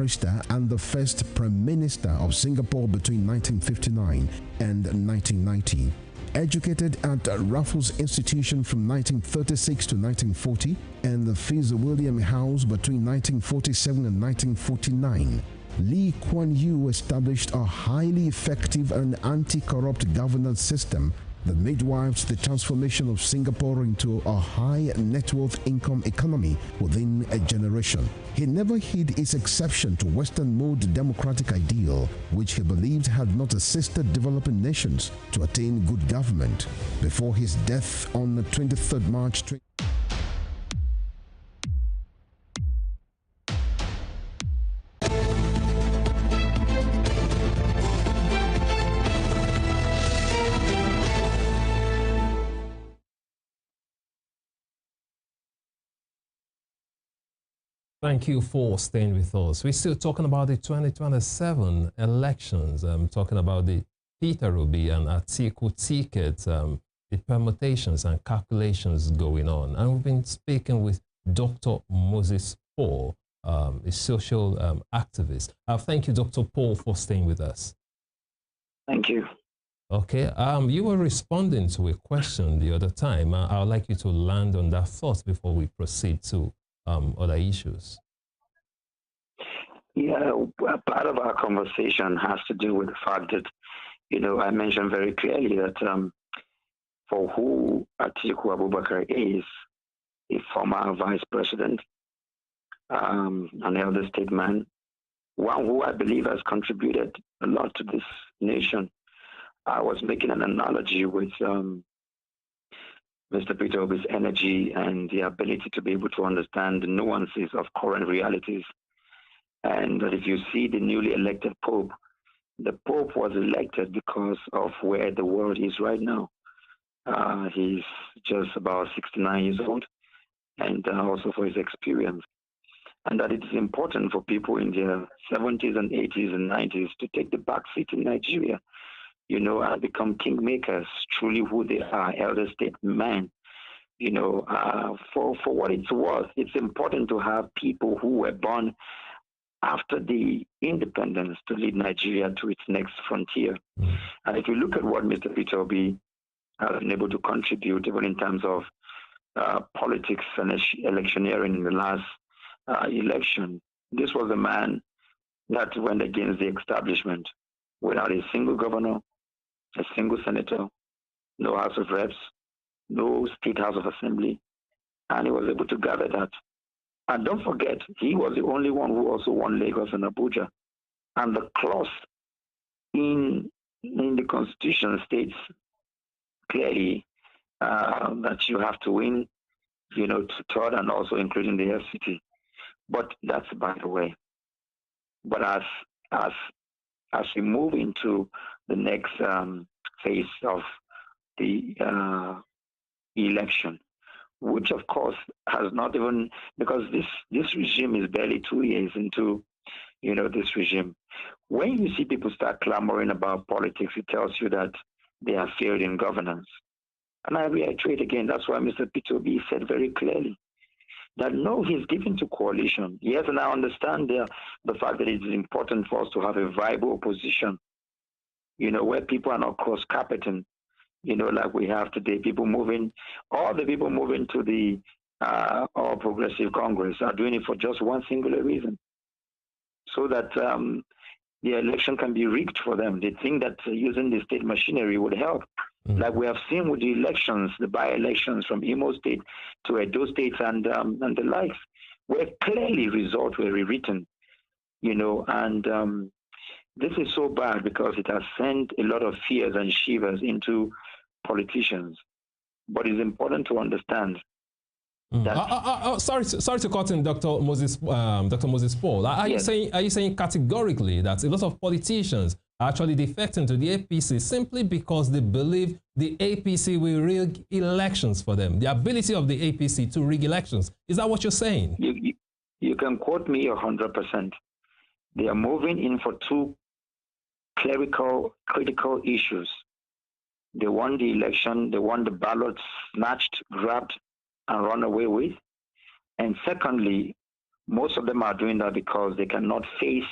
barrister and the first Prime Minister of Singapore between 1959 and 1990. Educated at Raffles Institution from 1936 to 1940 and the Fitzwilliam House between 1947 and 1949, Lee Kuan Yew established a highly effective and anti-corrupt governance system that midwives the transformation of Singapore into a high net worth income economy within a generation. He never hid his exception to Western mode democratic ideal, which he believed had not assisted developing nations to attain good government. Before his death on 23rd March 20. Thank you for staying with us. We're still talking about the 2027 elections. Talking about the Peter Obi and Atiku tickets, the permutations and calculations going on. And we've been speaking with Dr. Moses Paul, a social activist. Thank you, Dr. Paul, for staying with us. Thank you. Okay, you were responding to a question the other time. I would like you to land on that thought before we proceed to other issues. Yeah, part of our conversation has to do with the fact that, I mentioned very clearly that for who Atiku Abubakar is, a former vice president, an elder statesman, one who I believe has contributed a lot to this nation. I was making an analogy with Mr. Peter Obi's energy and the ability to be able to understand the nuances of current realities. And that if you see the newly elected Pope, the Pope was elected because of where the world is right now. He's just about 69 years old, and also for his experience. And that it is important for people in their 70s and 80s and 90s to take the back seat in Nigeria, and become kingmakers, truly who they are, elder statesmen. For what it's worth, it's important to have people who were born after the independence to lead Nigeria to its next frontier. And if you look at what Mr. Peter Obi has been able to contribute, even in terms of politics and electioneering in the last election, this was a man that went against the establishment without a single governor, a single senator, no House of Reps, no State House of Assembly, and he was able to gather that. And don't forget, he was the only one who also won Lagos and Abuja. And the clause in the Constitution states clearly that you have to win, to third and also including the FCT. But that's by the way. But as we move into the next phase of the election, which of course has not even, because this regime is barely 2 years into, this regime. When you see people start clamoring about politics, it tells you that they have failed in governance. And I reiterate again, that's why Mr. Peter Obi said very clearly that no, he's given to coalition. Yes, and I understand the fact that it is important for us to have a viable opposition, where people are not cross-carpeting, like we have today. All the people moving to the All Progressive Congress are doing it for just one singular reason, so that the election can be rigged for them. They think that using the state machinery would help. Like we have seen with the elections, the by-elections from Imo State to Edo State and the likes, where clearly results were rewritten, and this is so bad because it has sent a lot of fears and shivers into politicians. But it's important to understand that. Sorry to cut in, Dr. Moses Paul. Are you saying categorically that a lot of politicians are actually defecting to the APC simply because they believe the APC will rig elections for them? The ability of the APC to rig elections. Is that what you're saying? You can quote me 100%. They are moving in for two critical issues. They won the election, they won the ballots snatched, grabbed, and run away with. And secondly, Most of them are doing that because they cannot face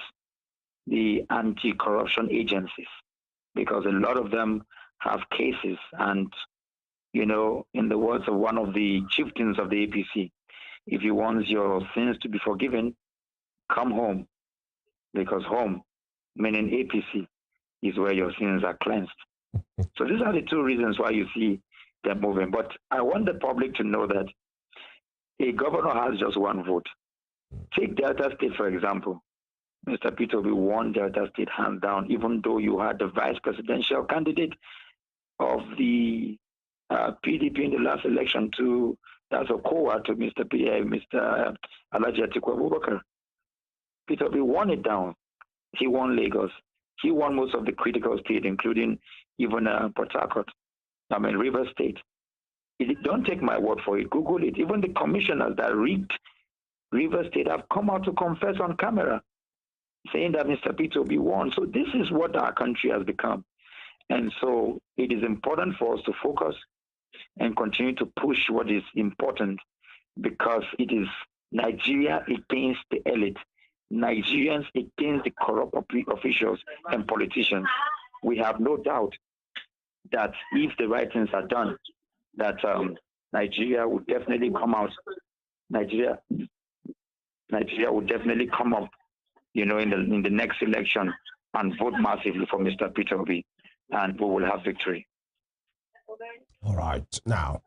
the anti-corruption agencies, because a lot of them have cases. And, you know, in the words of one of the chieftains of the APC, if you want your sins to be forgiven, come home, because home, meaning APC, is where your sins are cleansed. So these are the two reasons why you see them moving. But I want the public to know that a governor has just one vote. Take Delta State, for example. Mr. Peter Obi won Delta State hands down, even though you had the vice presidential candidate of the PDP in the last election that's a COA to Mr. Alhaji Atiku Abubakar. Peter Obi won it down. He won Lagos. He won most of the critical states, including even Port Harcourt, River State. Don't take my word for it. Google it. Even the commissioners that rigged River State have come out to confess on camera, saying that Mr. Peter Obi won. So this is what our country has become. And so it is important for us to focus and continue to push what is important, because it is Nigeria against the elite, Nigerians against the corrupt officials and politicians. We have no doubt that if the right things are done, that Nigeria will definitely come out. Nigeria will definitely come up, you know, in the next election and vote massively for Mr. Peter Obi, and we will have victory. All right. Now,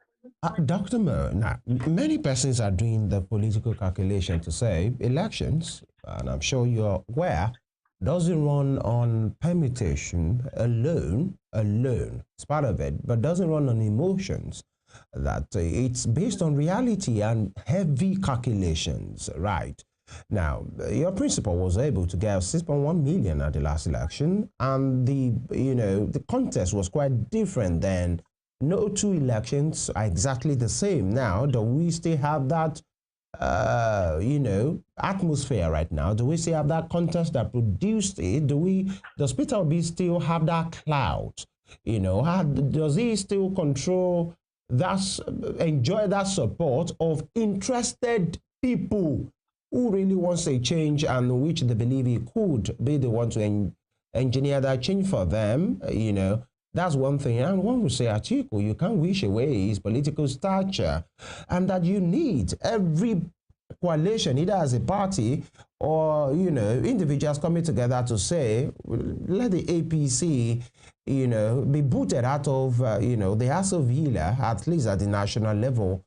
Dr. Mo, now, many persons are doing the political calculation to say elections, and I'm sure you're aware, doesn't run on permutation alone, it's part of it, but doesn't run on emotions. That it's based on reality and heavy calculations, right? Now, your principal was able to get 6.1 million at the last election, and the contest was quite different then. No two elections are exactly the same. Now, do we still have that, atmosphere right now? Do we still have that contest that produced it? Does Peter Obi still have that clout? Does he still enjoy that support of interested people who really wants a change and which they believe he could be the one to engineer that change for them? That's one thing. And one would say, Atiku, you can't wish away his political stature, and that you need every coalition, either as a party or, individuals coming together to say, let the APC, be booted out of, the House of Villa, at least at the national level.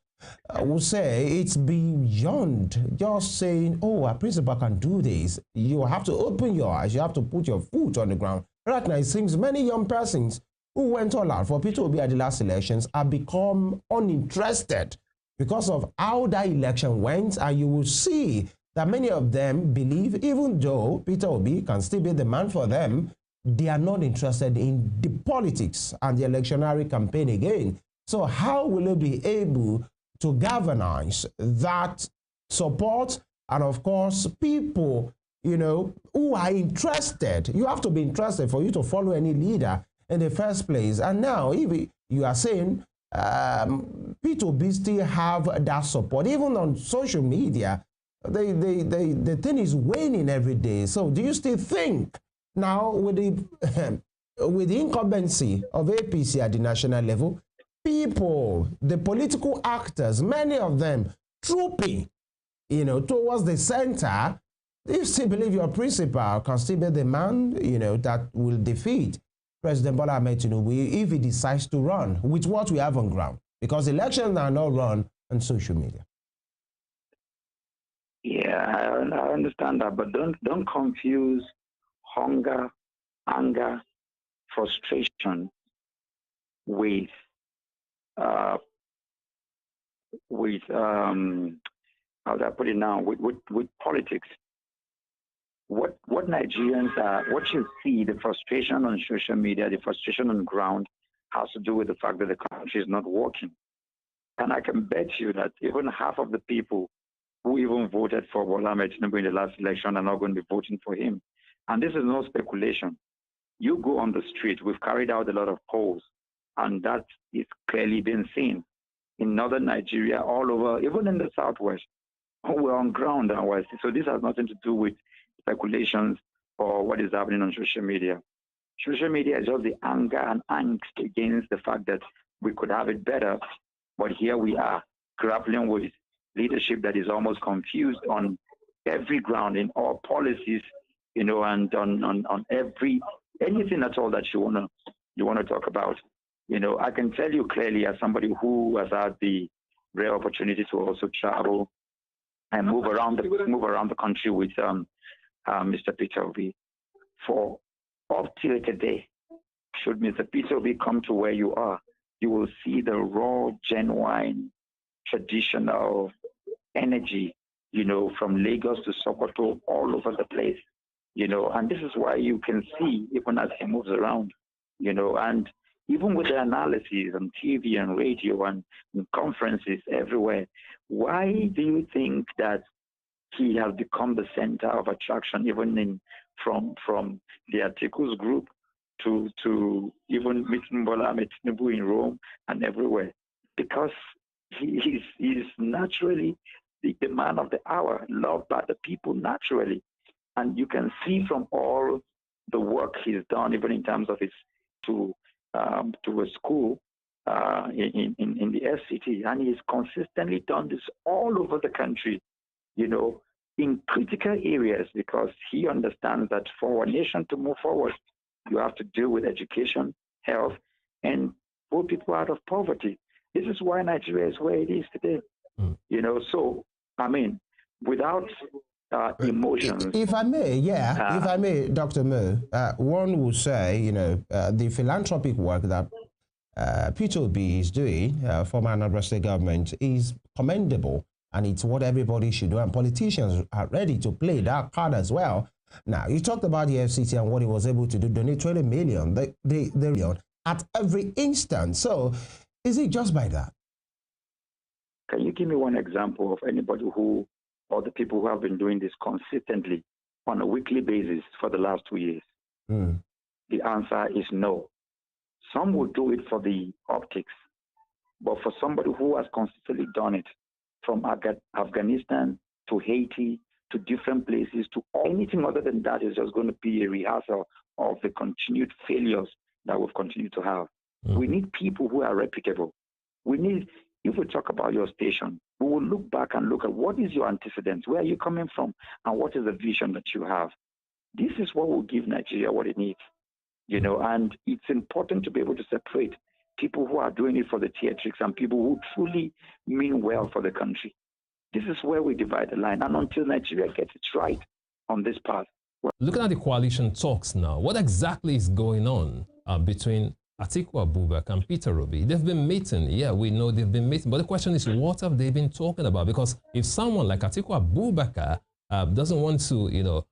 I would say it's beyond just saying, oh, a principal can do this. You have to open your eyes. You have to put your foot on the ground. Right now, it seems many young persons who went all out for Peter Obi at the last elections have become uninterested because of how that election went. And you will see that many of them believe, even though Peter Obi can still be the man for them, they are not interested in the politics and the electionary campaign again. So how will they be able to galvanize that support? And of course, people, who are interested. You have to be interested for you to follow any leader in the first place. And now, if you are saying Peter Obi still have that support, even on social media, the thing is waning every day. So do you still think now with the with the incumbency of APC at the national level, people, the political actors, many of them trooping, towards the center, do you still believe your principal can still be the man, that will defeat President Bola Ahmed Tinubu if he decides to run with what we have on ground? Because elections are not run on social media. Yeah, I understand that, but don't confuse hunger, anger, frustration with how do I put it now? With politics. What Nigerians are, what you see, the frustration on social media, the frustration on ground, has to do with the fact that the country is not working. And I can bet you that even half of the people who even voted for Bola Ahmed Tinubu in the last election are not going to be voting for him. And this is no speculation. You go on the street, we've carried out a lot of polls, and that is clearly being seen in northern Nigeria, all over, even in the southwest. we're on ground. So this has nothing to do with speculations or what is happening on social media. Social media is just the anger and angst against the fact that we could have it better, but here we are grappling with leadership that is almost confused on every ground in all policies, and on anything at all that you wanna talk about. I can tell you clearly, as somebody who has had the rare opportunity to also travel and move around the country with Mr. Peter Obi, for up till today, should Mr. Peter Obi come to where you are, you will see the raw, genuine, traditional energy, from Lagos to Sokoto, all over the place, and this is why you can see, even as he moves around, and even with the analysis on TV and radio and conferences everywhere, why do you think that he has become the center of attraction, even from the Atiku's group to even meeting Bola Ahmed Tinubu in Rome and everywhere? Because he's naturally the man of the hour, loved by the people naturally. And you can see from all the work he's done, even in terms of his to a school in the FCT, and he's consistently done this all over the country, in critical areas, because he understands that for a nation to move forward, you have to deal with education, health, and pull people out of poverty. This is why Nigeria is where it is today. So, without emotions. If I may, Dr. Mo, one would say, the philanthropic work that Peter Obi is doing, former Anambra State government, is commendable, and it's what everybody should do, and politicians are ready to play that card as well. Now, you talked about the FCT and what he was able to do, donate 20 million, at every instant. So, is it just by that? Can you give me one example of anybody or the people who have been doing this consistently on a weekly basis for the last 2 years? The answer is no. Some will do it for the optics, but for somebody who has consistently done it, from Afghanistan to Haiti to different places, to anything other than that is just going to be a rehearsal of the continued failures that we've continued to have. We need people who are reputable. If we talk about your station, we will look back and look at what is your antecedents, where are you coming from, and what is the vision that you have. This is what will give Nigeria what it needs, and it's important to be able to separate people who are doing it for the theatrics and people who truly mean well for the country. This is where we divide the line, and until Nigeria gets it right on this path. Looking at the coalition talks now, what exactly is going on between Atiku Abubakar and Peter Obi? They've been meeting. Yeah, we know they've been meeting. But the question is, what have they been talking about? Because if someone like Atiku Abubakar doesn't want to,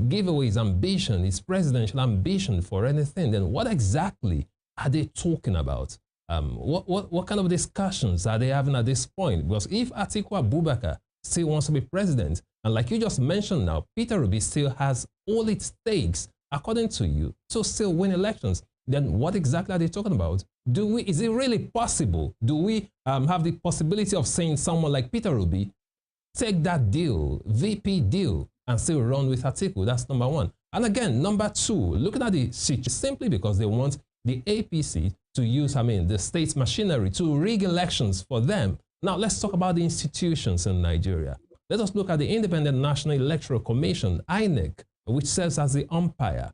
give away his ambition, his presidential ambition for anything, then what exactly are they talking about? What kind of discussions are they having at this point? Because if Atiku Abubakar still wants to be president, and like you just mentioned now, Peter Obi still has all it takes, according to you, to still win elections, then what exactly are they talking about? Is it really possible? Do we have the possibility of saying someone like Peter Obi take that deal, VP deal, and still run with Atiku? That's number one. And again, number two, looking at the situation, simply because they want the APC to use, the state's machinery to rig elections for them. Now, let's talk about the institutions in Nigeria. Let us look at the Independent National Electoral Commission, INEC, which serves as the umpire.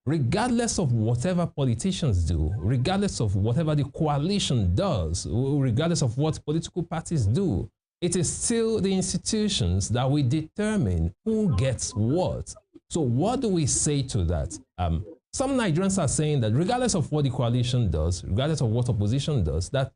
Regardless of whatever politicians do, regardless of whatever the coalition does, regardless of what political parties do, it is still the institutions that will determine who gets what. So what do we say to that? Some Nigerians are saying that regardless of what the coalition does, regardless of what opposition does, that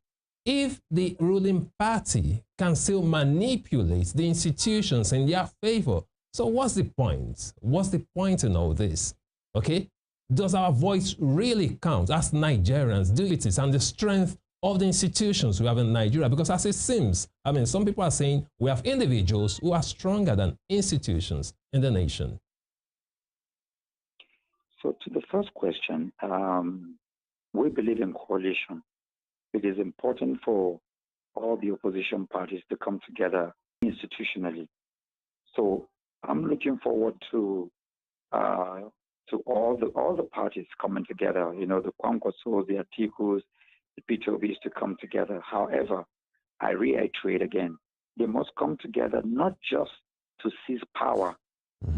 if the ruling party can still manipulate the institutions in their favor, so what's the point? What's the point in all this? Okay? Does our voice really count as Nigerians? Do it is and the strength of the institutions we have in Nigeria? Because as it seems, some people are saying we have individuals who are stronger than institutions in the nation. So to the first question, we believe in coalition. It is important for all the opposition parties to come together institutionally So I'm looking forward to all the parties coming together. You know, the Kwankwasos, the Atikus, the P2Bs to come together. However, I reiterate again, they must come together not just to seize power,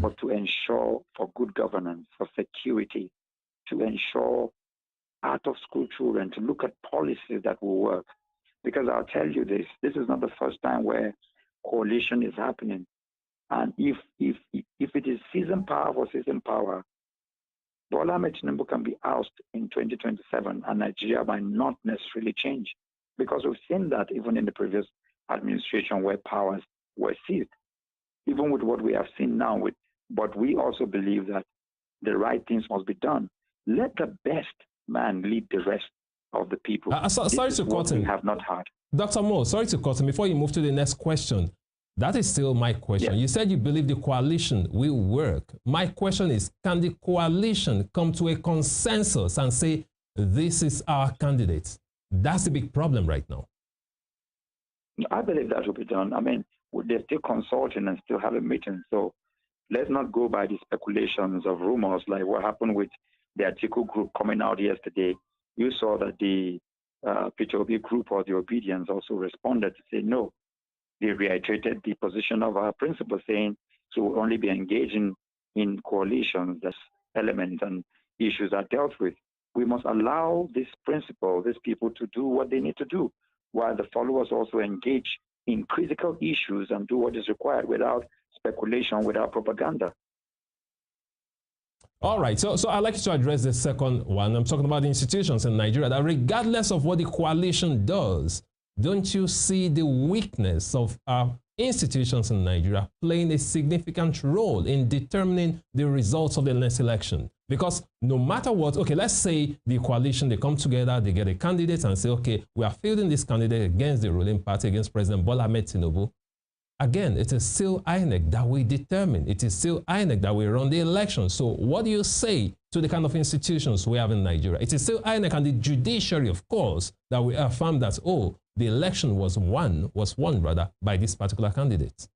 but to ensure for good governance, for security, to ensure out-of-school children, to look at policies that will work. Because I'll tell you this is not the first time where coalition is happening. And if it is season power for season power, Bola Ahmed Tinubu can be ousted in 2027 and Nigeria might not necessarily change. Because we've seen that even in the previous administration where powers were seized, even with what we have seen now. But we also believe that the right things must be done. Let the best man lead the rest of the people. Sorry to cut him. We have not had. Dr. Mo, sorry to cut him. Before you move to the next question, that is still my question. Yes. You said you believe the coalition will work. My question is, can the coalition come to a consensus and say, this is our candidate? That's the big problem right now. I believe that will be done. I mean, they're still consulting and still having meetings. So let's not go by the speculations of rumors like what happened with the Atiku group coming out yesterday. You saw that the P2B group or the Obedience also responded to say no. They reiterated the position of our principal, saying so we'll only be engaging in coalitions, that elements and issues are dealt with. We must allow this principle, these people to do what they need to do, while the followers also engage in critical issues and do what is required without speculation, without propaganda. All right, so I'd like you to address the second one. I'm talking about the institutions in Nigeria that regardless of what the coalition does, don't you see the weakness of our institutions in Nigeria playing a significant role in determining the results of the next election? Because no matter what, okay, let's say the coalition, they come together, they get a candidate and say, okay, we are fielding this candidate against the ruling party, against President Bola Ahmed Tinubu. Again, it is still INEC that we determine. It is still INEC that we run the election. So what do you say to the kind of institutions we have in Nigeria? It is still INEC and the judiciary, of course, that we affirm that, oh, the election was won by this particular candidate.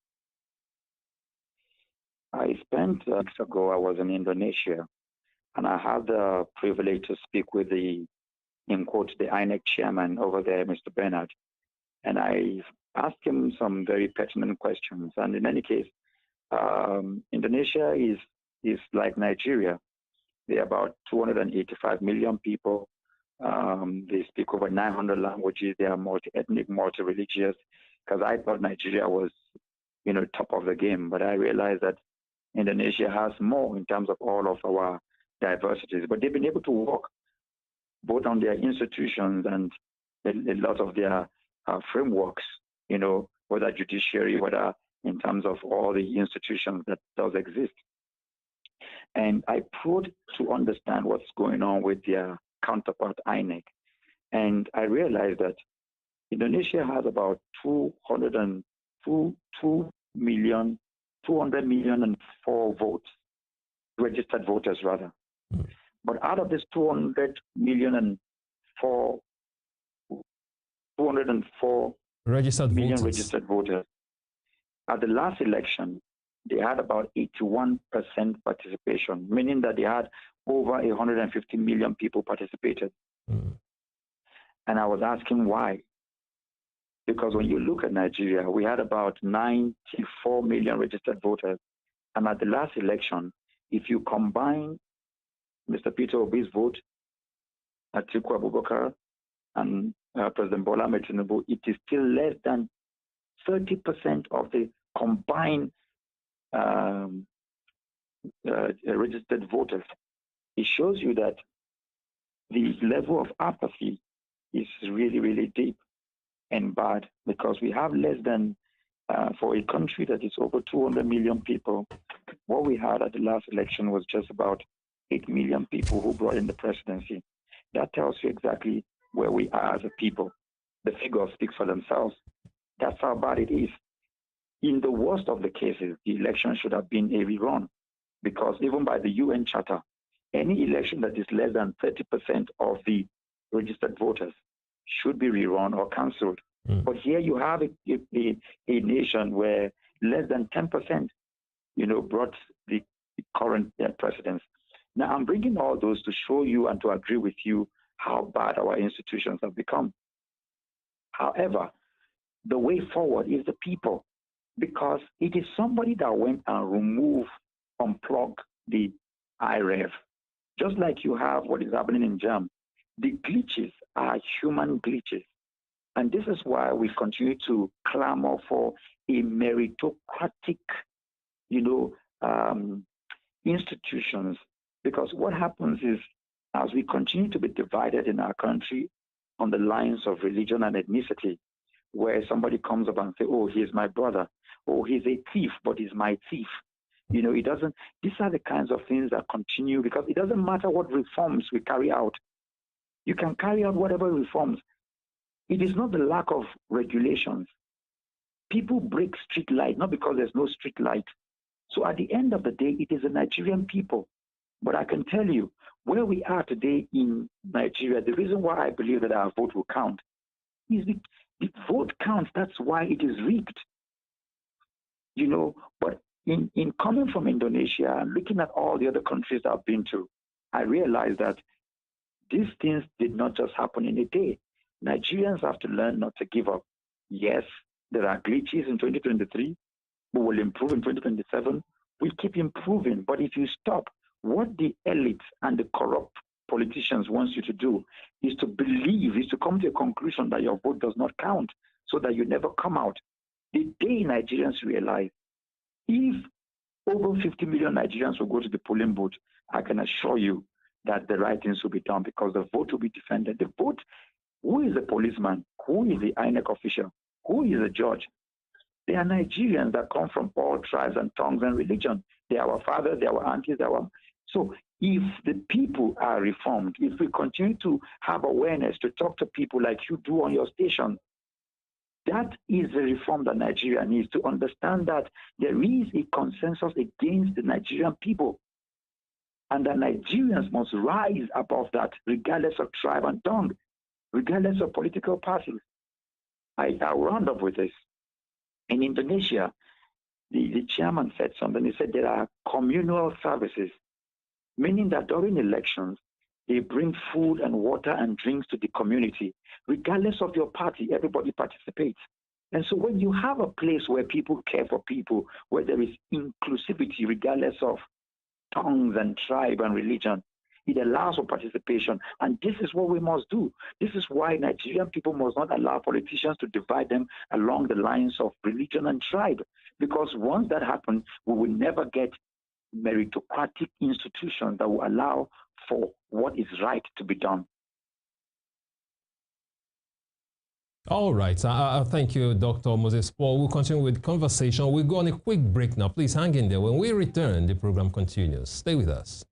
I spent weeks ago, I was in Indonesia, and I had the privilege to speak with the, in quotes, the INEC chairman over there, Mr. Bernard. And I asked him some very pertinent questions. And in any case, Indonesia is like Nigeria. There are about 285 million people. They speak over 900 languages. They are multi-ethnic, multi-religious. Because I thought Nigeria was, you know, top of the game. But I realized that Indonesia has more in terms of all of our diversities. But they've been able to work both on their institutions and a lot of their frameworks, you know, whether judiciary, whether in terms of all the institutions that does exist. And I proved to understand what's going on with their counterpart INEC. And I realized that Indonesia has about 200 million and 4 votes, registered voters rather. But out of this 204 registered voters, at the last election, they had about 81% participation, meaning that they had over 150 million people participated. And I was asking why. Because when you look at Nigeria, we had about 94 million registered voters. And at the last election, if you combine Mr. Peter Obi's vote, Atiku Abubakar, and President Bola Ahmed Tinubu, it is still less than 30% of the combined registered voters. It shows you that the level of apathy is really, really deep and bad, because we have less than, for a country that is over 200 million people, what we had at the last election was just about 8 million people who brought in the presidency. That tells you exactly where we are as a people. The figures speak for themselves. That's how bad it is. In the worst of the cases, the election should have been a rerun, because even by the UN Charter, any election that is less than 30% of the registered voters should be rerun or cancelled. But here you have a nation where less than 10% brought the current presidents. Now, I'm bringing all those to show you and to agree with you how bad our institutions have become. However, the way forward is the people, because it is somebody that went and unplugged the IREV. Just like you have what is happening in JAM, the glitches are human glitches. And this is why we continue to clamor for a meritocratic, institutions. Because what happens is, as we continue to be divided in our country on the lines of religion and ethnicity, where somebody comes up and say, oh, he's my brother, oh, he's a thief, but he's my thief. It doesn't, these are the kinds of things that continue, because it doesn't matter what reforms we carry out. You can carry out whatever reforms. It is not the lack of regulations. People break street light, not because there's no street light. So at the end of the day, it is the Nigerian people. But I can tell you, where we are today in Nigeria, the reason why I believe that our vote will count is the vote counts. That's why it is rigged. But in coming from Indonesia and looking at all the other countries I've been to, I realized that these things did not just happen in a day. Nigerians have to learn not to give up. Yes, there are glitches in 2023. We will improve in 2027. We keep improving. But if you stop, what the elites and the corrupt politicians want you to do is to come to a conclusion that your vote does not count, so that you never come out. The day Nigerians realize, if over 50 million Nigerians will go to the polling booth, I can assure you that the right things will be done, because the vote will be defended. The vote, who is the policeman? Who is the INEC official? Who is the judge? They are Nigerians that come from all tribes and tongues and religion. They are our fathers, they are our aunties, they are our... So if the people are reformed, if we continue to have awareness, to talk to people like you do on your station, that is the reform that Nigeria needs, to understand that there is a consensus against the Nigerian people, and that Nigerians must rise above that, regardless of tribe and tongue, regardless of political parties. I'll round up with this. In Indonesia, the chairman said something. He said there are communal services, meaning that during elections, they bring food and water and drinks to the community. Regardless of your party, everybody participates. And so when you have a place where people care for people, where there is inclusivity regardless of tongues and tribe and religion, it allows for participation. And this is what we must do. This is why Nigerian people must not allow politicians to divide them along the lines of religion and tribe. Because once that happens, we will never get meritocratic institutions that will allow for what is right to be done. All right. Thank you, Dr. Moses Paul. We'll continue with the conversation. We'll go on a quick break now. Please hang in there. When we return, the program continues. Stay with us.